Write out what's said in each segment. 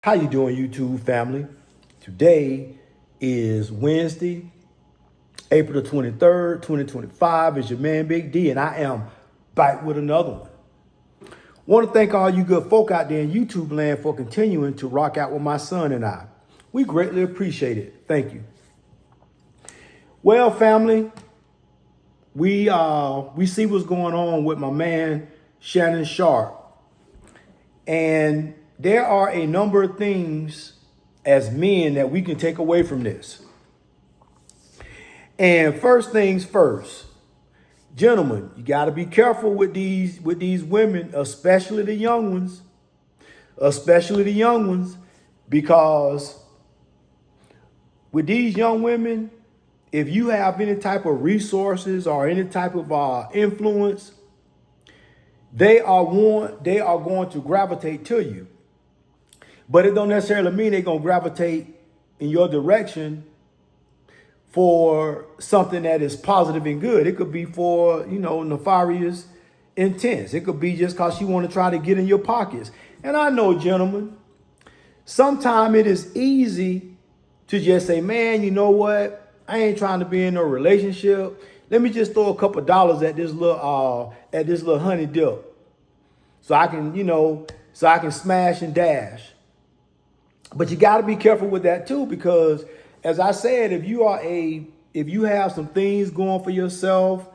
How you doing, YouTube family? Today is Wednesday, April the 23rd, 2025. It's your man, Big D, and I am back with another one. Want to thank all you good folk out there in YouTube land for continuing to rock out with my son and I. We greatly appreciate it. Thank you. Well, family, we see what's going on with my man, Shannon Sharpe. And there are a number of things as men that we can take away from this. And first things first, gentlemen, you got to be careful with these women, especially the young ones, because with these young women, if you have any type of resources or any type of influence, they are going to gravitate to you. But it don't necessarily mean they're going to gravitate in your direction for something that is positive and good. It could be for, nefarious intents. It could be just because you want to try to get in your pockets. And I know, gentlemen, sometimes it is easy to just say, man, you know what? I ain't trying to be in no relationship. Let me just throw a couple dollars at this little honey dip. So I can smash and dash. But you got to be careful with that too, because as I said, if you have some things going for yourself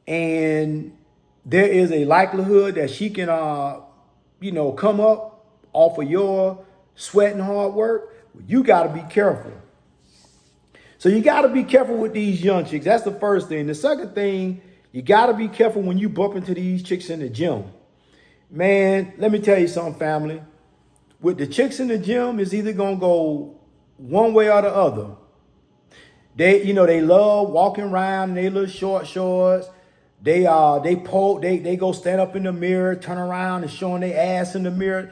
and there is a likelihood that she can, come up off of your sweat and hard work, you got to be careful. So you got to be careful with these young chicks. That's the first thing. The second thing, you got to be careful when you bump into these chicks in the gym. Man, let me tell you something, family. With the chicks in the gym, it's either going to go one way or the other. They love walking around in their little short shorts. They go stand up in the mirror, turn around and showing their ass in the mirror,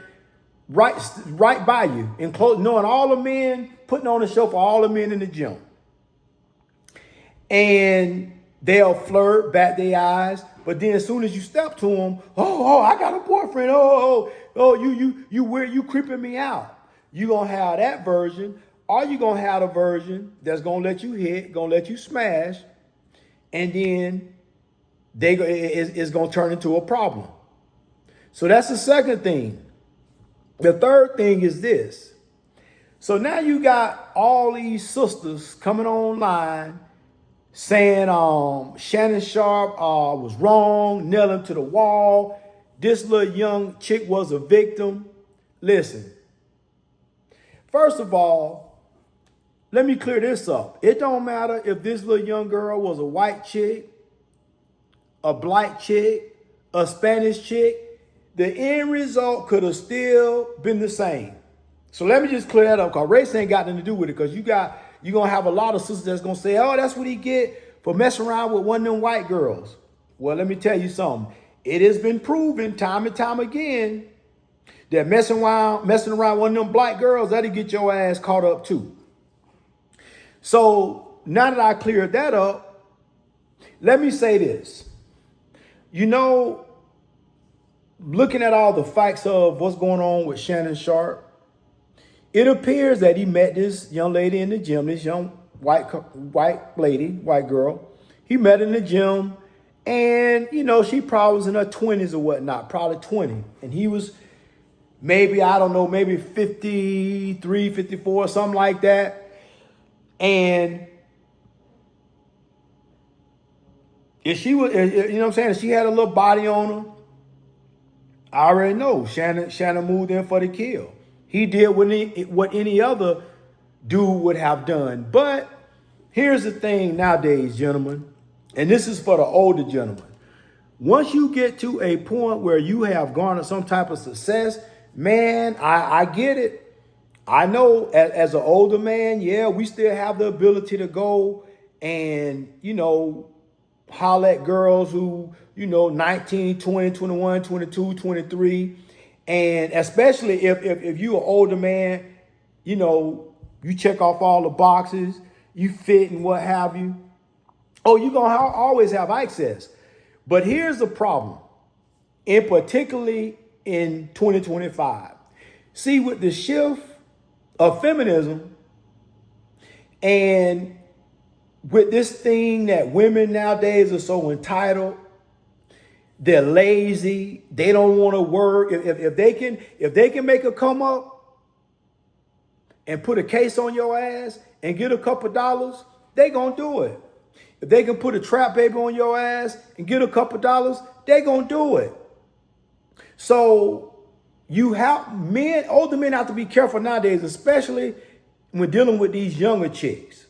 right by you, and knowing all the men, putting on a show for all the men in the gym. And they'll flirt, bat their eyes, but then as soon as you step to them, I got a boyfriend. You weird, you creeping me out. You gonna have that version, or you gonna have a version that's gonna let you hit, gonna let you smash, and then it's gonna turn into a problem. So that's the second thing. The third thing is this. So now you got all these sisters coming online saying Shannon Sharpe was wrong, nail him to the wall. This little young chick was a victim. Listen, first of all, let me clear this up. It don't matter if this little young girl was a white chick, a black chick, a Spanish chick. The end result could have still been the same. So let me just clear that up, because race ain't got nothing to do with it, because you're going to have a lot of sisters that's going to say, oh, that's what he get for messing around with one of them white girls. Well, let me tell you something. It has been proven time and time again that messing around one of them black girls, that'll get your ass caught up too. So now that I cleared that up, let me say this. Looking at all the facts of what's going on with Shannon Sharpe, it appears that he met this young lady in the gym, this young white girl. He met in the gym, and, she probably was in her 20s or whatnot, probably 20. And he was maybe 53, 54, something like that. And if she was, if she had a little body on her, I already know Shannon moved in for the kill. He did what any other dude would have done. But here's the thing nowadays, gentlemen, and this is for the older gentlemen. Once you get to a point where you have garnered some type of success, man, I get it. I know as an older man, yeah, we still have the ability to go and, holler at girls who, 19, 20, 21, 22, 23. And especially if you're an older man, you check off all the boxes, you fit and what have you. Oh, you're going to always have access. But here's the problem, and particularly in 2025. See, with the shift of feminism and with this thing that women nowadays are so entitled, they're lazy, they don't want to work. If they can make a come up and put a case on your ass and get a couple dollars, they gonna do it. If they can put a trap baby on your ass and get a couple dollars, they gonna do it. So you have older men have to be careful nowadays, especially when dealing with these younger chicks.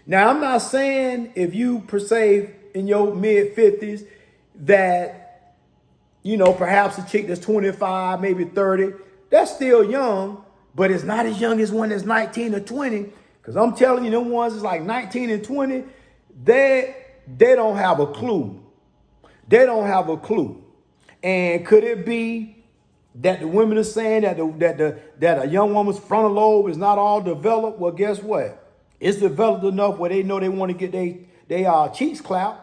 Now, I'm not saying if you per se in your mid 50s that, perhaps a chick that's 25, maybe 30, that's still young, but it's not as young as one that's 19 or 20. Because I'm telling you, them ones that's like 19 and 20, they don't have a clue. They don't have a clue. And could it be that the women are saying that a young woman's frontal lobe is not all developed? Well, guess what? It's developed enough where they know they want to get they cheeks clapped,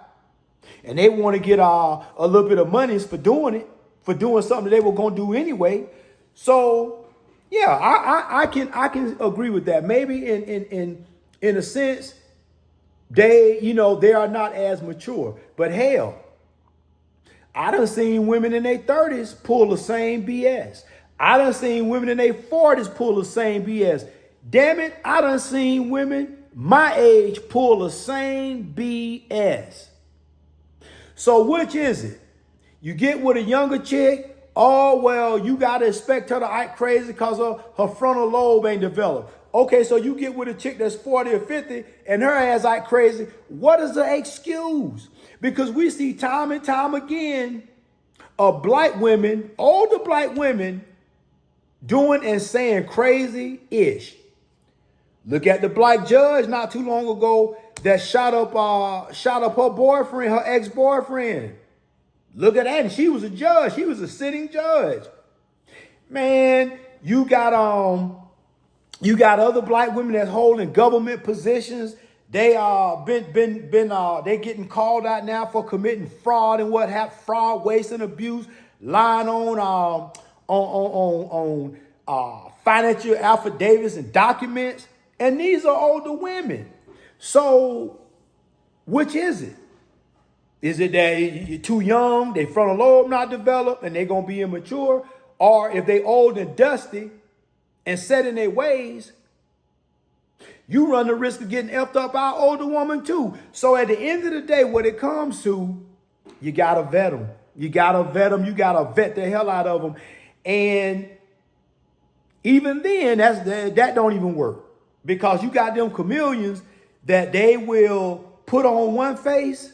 and they want to get a little bit of monies for doing it, for doing something that they were going to do anyway. So yeah, I can agree with that. Maybe in a sense, they are not as mature. But hell, I done seen women in their 30s pull the same BS. I done seen women in their 40s pull the same BS. Damn it, I done seen women my age pull the same BS. So which is it? You get with a younger chick, oh, well, you got to expect her to act crazy because her frontal lobe ain't developed. Okay, so you get with a chick that's 40 or 50 and her ass act crazy. What is the excuse? Because we see time and time again of black women, older black women, doing and saying crazy-ish. Look at the black judge not too long ago that shot up her boyfriend, her ex-boyfriend. Look at that. And she was a judge. She was a sitting judge. Man, you got other black women that's holding government positions. They they getting called out now for committing fraud and what have fraud, waste, and abuse, lying on financial affidavits and documents. And these are older women. So which is it? Is it that you're too young, they frontal lobe not developed, and they're going to be immature? Or if they old and dusty and set in their ways, you run the risk of getting effed up by an older woman too. So at the end of the day, what it comes to, you got to vet them. You got to vet them. You got to vet the hell out of them. And even then, that don't even work. Because you got them chameleons that they will put on one face,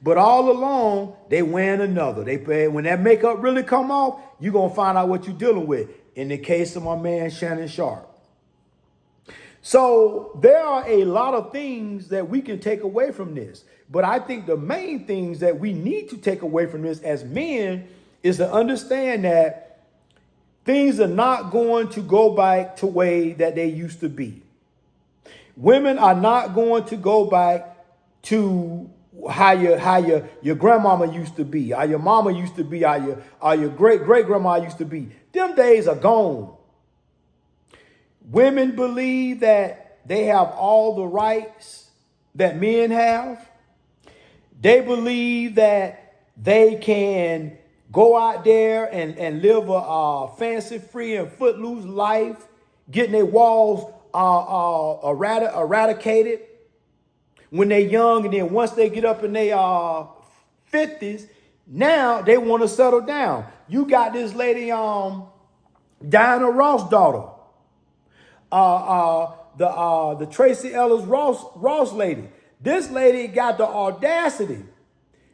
but all along they wearing another. When that makeup really come off, you're going to find out what you're dealing with. In the case of my man, Shannon Sharpe. So there are a lot of things that we can take away from this. But I think the main things that we need to take away from this as men is to understand that things are not going to go back to the way that they used to be. Women are not going to go back to how your grandmama used to be, how your mama used to be, how your great-great-grandma used to be. Them days are gone. Women believe that they have all the rights that men have. They believe that they can go out there and live a fancy-free and footloose life, getting their walls eradicated when they're young, and then once they get up in their 50s, now they want to settle down. You got this lady, Diana Ross' daughter, the Tracy Ellis Ross lady. This lady got the audacity.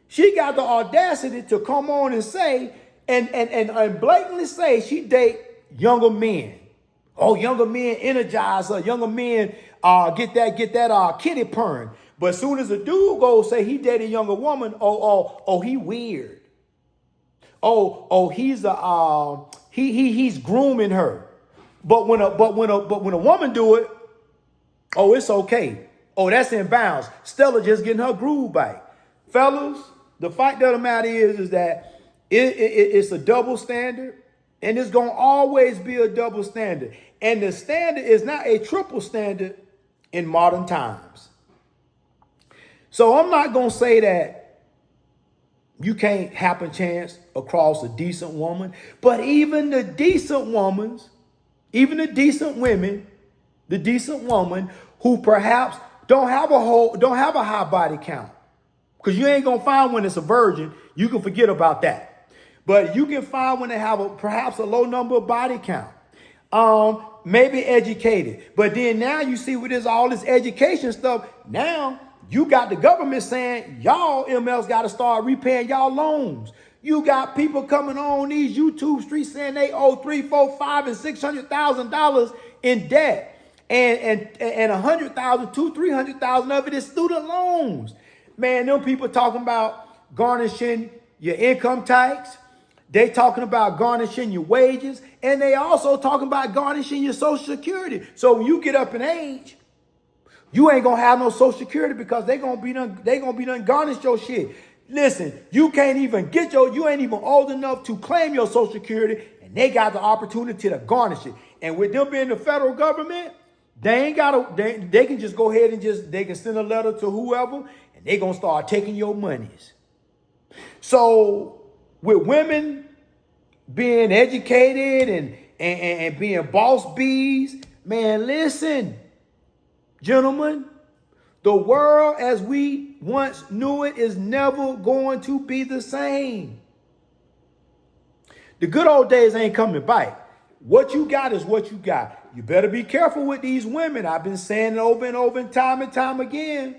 She got the audacity to come on and say, and blatantly say she date younger men. Oh, younger men energize her. Younger men get that kitty purring. But as soon as a dude goes say he dated a younger woman, oh, he weird. Oh, he's grooming her. But when a woman do it, oh, it's okay. Oh, that's in bounds. Stella just getting her groove back. Fellas, the fact of the matter is that it's a double standard. And it's going to always be a double standard. And the standard is not a triple standard in modern times. So I'm not going to say that you can't happen chance across a decent woman. But even the decent women, the decent woman who perhaps don't have a high body count. Because you ain't going to find when it's a virgin. You can forget about that. But you can find when they have perhaps a low number of body count. Maybe educated. But then now you see with all this education stuff, now you got the government saying y'all MLs got to start repaying y'all loans. You got people coming on these YouTube streets saying they owe $300,000, $400,000, and $600,000 in debt. And $100,000, $200,000, $300,000 of it is student loans. Man, them people talking about garnishing your income tax. They talking about garnishing your wages. And they also talking about garnishing your Social Security. So when you get up in age, you ain't gonna have no Social Security because they gonna be done garnish your shit. Listen, you ain't even old enough to claim your Social Security, and they got the opportunity to garnish it. And with them being the federal government, they can just go ahead and they can send a letter to whoever, and they gonna start taking your monies. So with women being educated and being boss bees, man, listen, gentlemen, the world as we once knew it is never going to be the same. The good old days ain't coming back. What you got is what you got. You better be careful with these women. I've been saying it over and over and time again.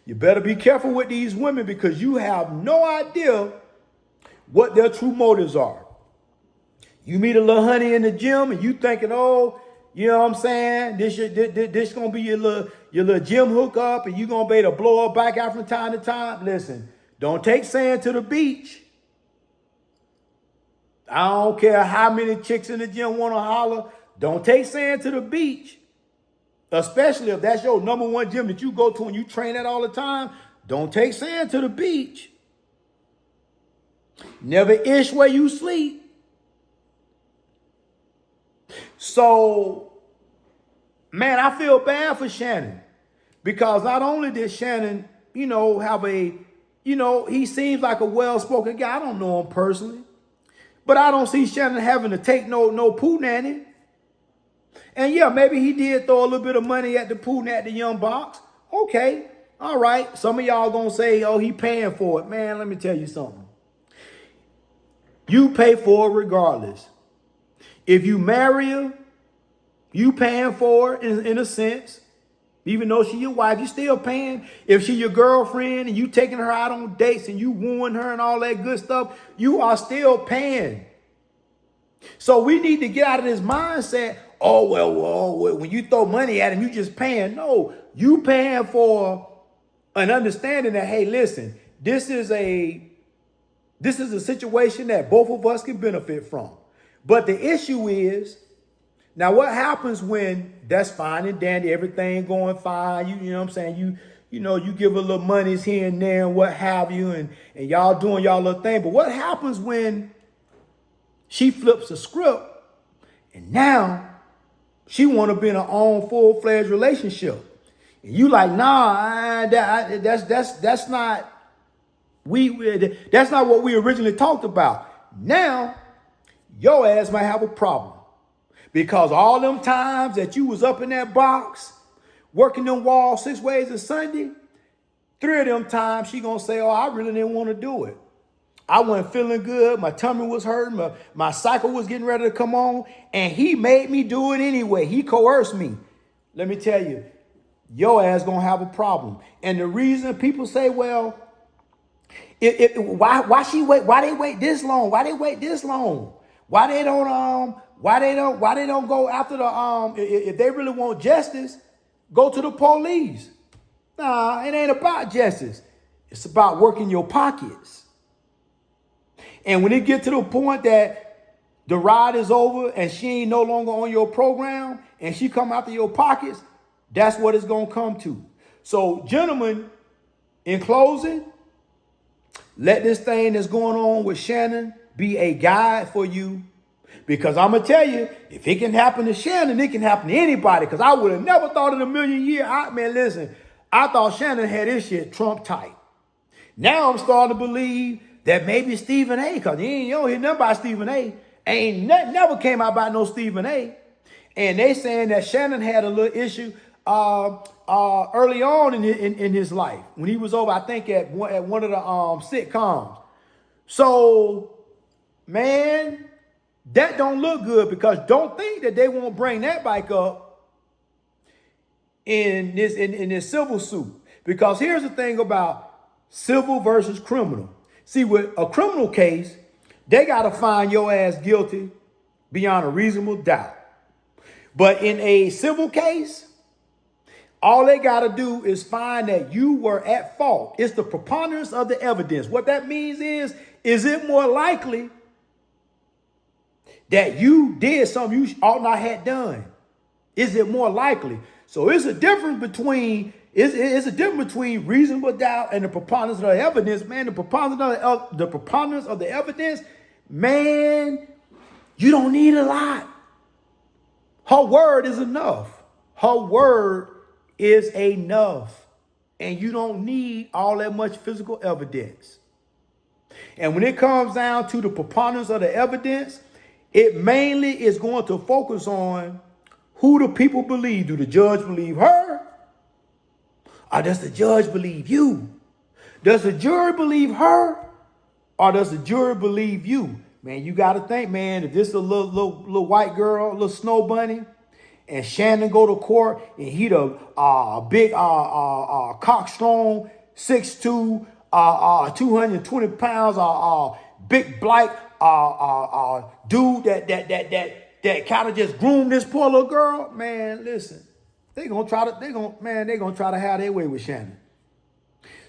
You better be careful with these women because you have no idea what their true motives are. You meet a little honey in the gym and you thinking, oh, you know what I'm saying? This gonna be your little gym hookup and you gonna be able to blow her back out from time to time. Listen, don't take sand to the beach. I don't care how many chicks in the gym want to holler. Don't take sand to the beach. Especially if that's your number one gym that you go to and you train at all the time. Don't take sand to the beach. Never ish where you sleep. So, man, I feel bad for Shannon. Because not only did Shannon, have he seems like a well-spoken guy. I don't know him personally. But I don't see Shannon having to take no poo nanny. And yeah, maybe he did throw a little bit of money at the poo at the young box. Okay, all right. Some of y'all gonna say, oh, he paying for it. Man, let me tell you something. You pay for it regardless. If you marry her, you paying for it in a sense. Even though she your wife, you still paying. If she your girlfriend and you taking her out on dates and you wooing her and all that good stuff, you are still paying. So we need to get out of this mindset, oh, well, when you throw money at him, you just paying. No, you paying for an understanding that, hey, listen, this is a situation that both of us can benefit from. But the issue is, now what happens when that's fine and dandy, everything going fine, you know what I'm saying? You give a little monies here and there and what have you, and y'all doing y'all little thing. But what happens when she flips a script and now she want to be in her own full-fledged relationship? And you like, nah, that's not what we originally talked about. Now, your ass might have a problem. Because all them times that you was up in that box, working them walls 6 ways a Sunday, 3 of them times she gonna say, oh, I really didn't want to do it. I wasn't feeling good. My tummy was hurting. My cycle was getting ready to come on. And he made me do it anyway. He coerced me. Let me tell you, your ass gonna have a problem. And the reason people say, well, why they wait this long? Why they wait this long? Why they don't go after the if they really want justice, go to the police. Nah, it ain't about justice. It's about working your pockets. And when it get to the point that the ride is over and she ain't no longer on your program and she come after your pockets, that's what it's gonna come to. So, gentlemen, in closing, let this thing that's going on with Shannon be a guide for you. Because I'm going to tell you, if it can happen to Shannon, it can happen to anybody. Because I would have never thought in a million years. Man, listen, I thought Shannon had this shit Trump tight. Now I'm starting to believe that maybe Stephen A. Because you don't hear nothing about Stephen A. Ain't nothing never came out about no Stephen A. And they saying that Shannon had a little issue early on in his life when he was over, I think, at one of the sitcoms. So, man, that don't look good, because don't think that they won't bring that back up in this civil suit. Because here's the thing about civil versus criminal. See, with a criminal case, they got to find your ass guilty beyond a reasonable doubt. But in a civil case, all they got to do is find that you were at fault. It's the preponderance of the evidence. What that means is it more likely that you did something you ought not have done? Is it more likely? So it's a difference between reasonable doubt and the preponderance of the evidence. Man, the preponderance of the evidence, man, you don't need a lot. Her word is enough. Her word is enough. And you don't need all that much physical evidence. And when it comes down to the preponderance of the evidence, it mainly is going to focus on who the people believe. Do the judge believe her? Or does the judge believe you? Does the jury believe her? Or does the jury believe you? Man, you got to think, man, if this is a little white girl, little snow bunny, and Shannon go to court and he the big cockstrong 6'2", 220 pounds, big black dude that kind of just groomed this poor little girl, man, listen, they're gonna try to have their way with Shannon.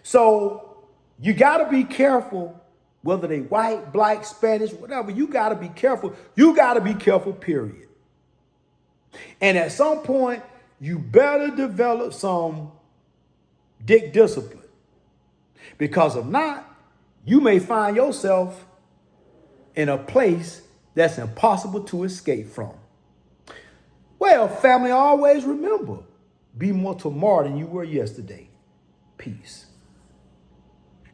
So you gotta be careful. Whether they white, black, Spanish, whatever, you got to be careful. You got to be careful, period. And at some point, you better develop some dick discipline. Because if not, you may find yourself in a place that's impossible to escape from. Well, family, always remember, be more tomorrow than you were yesterday. Peace.